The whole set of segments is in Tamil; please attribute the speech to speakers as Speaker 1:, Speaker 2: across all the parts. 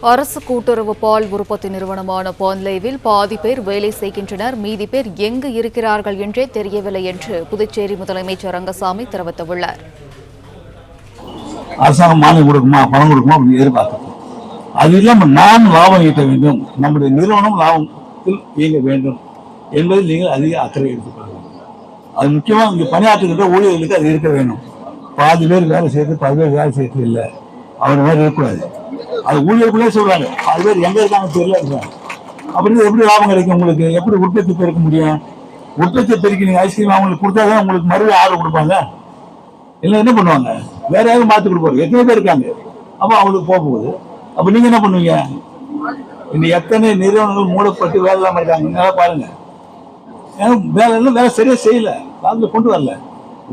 Speaker 1: அரசு கூட்டுறவு பால் உற்பத்தி நிறுவனமான பான்லேவில் பாதி பேர் வேலை செய்கின்றனர், மீதி பேர் எங்கு இருக்கிறார்கள் என்றே தெரியவில்லை என்று புதுச்சேரி முதலமைச்சர் ரங்கசாமி தெரிவித்துள்ளார்.
Speaker 2: அரசாங்கம் மானியம் கொடுக்குமா, பணம் கொடுக்குமா அப்படின்னு எதிர்பார்க்கிறோம். அது இல்லாமல் நாம் லாபம் ஈட்ட வேண்டும், நம்முடைய நிறுவனம் லாபத்தில் இயங்க வேண்டும் என்பதில் நீங்கள் அதிக அக்கறை எடுத்துக்கொள்ள வேண்டும். அது முக்கியமாக இங்கே பணியாற்றுகின்ற ஊழியர்களுக்கு அது இருக்க வேண்டும். பாதி பேர் வேலை செய்யறது, பாதி பேர் வேலை செய்யறது இல்லை, அவர் மாதிரி இருக்கக்கூடாது. அது ஊழியர்களே சொல்றாங்க, பாதி பேர் எங்க இருக்காங்க தெரியல இருக்காங்க. அப்படின்னு எப்படி லாபம் கிடைக்கும் உங்களுக்கு? எப்படி உற்பத்தி பெருக்க முடியும்? உற்பத்தி பெருக்கி நீங்க ஐஸ்கிரீம் அவங்களுக்கு கொடுத்தாதான் உங்களுக்கு மறுபடியும் ஆர்டர் கொடுப்பாங்க. இல்லை என்ன பண்ணுவாங்க? வேற யாரும் மாற்றி கொடுப்பாரு. எத்தனை பேர் இருக்காங்க, அப்போ அவங்களுக்கு போக போகுது. அப்போ நீங்க என்ன பண்ணுவீங்க? இன்னும் எத்தனை நிறுவனங்கள் மூடப்பட்டு வேலை இல்லாமல் இருக்காங்க, நல்லா பாருங்க. வேலை சரியா செய்யல, அதில் கொண்டு வரல.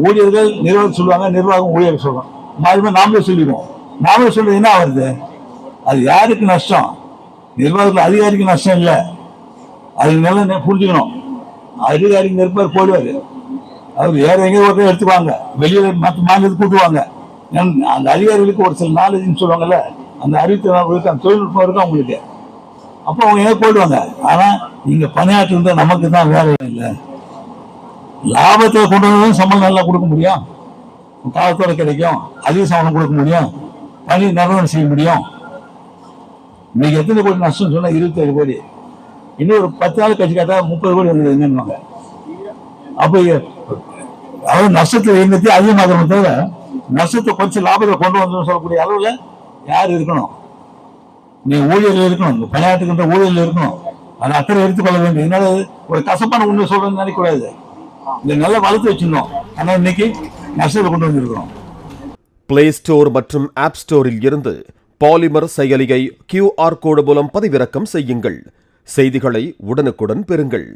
Speaker 2: ஊழியர்கள் நிர்வாகம் சொல்லுவாங்க, நிர்வாகம் ஊழியர்கள் சொல்லுவாங்க. மாதிரி நாமளே சொல்லிடுவோம். நாமளே சொல்றது என்ன வருது? அது யாருக்கு நஷ்டம்? நிர்வாகத்தில் அதிகாரிக்கு நஷ்டம் இல்லை. அது நல்லா புரிஞ்சுக்கணும். அதிகாரிங்க இருப்பார், போடுவாரு, அவர் வேற எங்கேயோ ஒருத்தர் எடுத்துக்குவாங்க, வெளியில மற்ற மாநிலத்துக்கு கூட்டுவாங்க. அந்த அதிகாரிகளுக்கு ஒரு சில நாலேஜ்னு சொல்லுவாங்கல்ல, அந்த அறிவித்து அந்த தொழில்நுட்பம் இருக்கும் அவங்களுக்கு. அப்போ அவங்க எங்கே போயிடுவாங்க. ஆனா இங்க பணியாற்று இருந்தால் நமக்கு தான் வேலை இல்லை. லாபத்தை கொண்டு வந்தாலும் சம்பளம் நல்லா கொடுக்க முடியும், காலத்தோட கிடைக்கும், அதிக சம்பளம் கொடுக்க முடியும், பணி நிறுவனம் செய்ய முடியும். இன்னைக்கு எத்தனை கோடி நஷ்டம் சொன்னா 27 கோடி. இன்னும் ஒரு 10 நாள் கட்சி கேட்டா 30 கோடி வந்தது என்னன்னு. அப்ப அதாவது நஷ்டத்தை எங்கத்தி அதிகமாகணும் தவிர நஷ்டத்தை கொஞ்சம் லாபத்தை கொண்டு வந்து சொல்லக்கூடிய அளவுல யார் இருக்கணும்? நீ ஊழியர்கள் இருக்கணும், பணியாற்றுகின்ற ஊழியர்கள் இருக்கணும். அதை அக்கறை எடுத்துக்கொள்ள வேண்டும். என்னால ஒரு கசப்பான உண்மை சொல்றேன்னு நினைக்கக்கூடாது. இந்த நல்ல வளர்த்து வச்சிருந்தோம், ஆனா இன்னைக்கு நஷ்டத்தை கொண்டு வந்திருக்கிறோம்.
Speaker 3: பிளே ஸ்டோர் மற்றும் ஆப் ஸ்டோரில் இருந்து பாலிமர் செயலியை QR கோடு மூலம் பதிவிறக்கம் செய்யுங்கள். செய்திகளை உடனுக்குடன் பெறுங்கள்.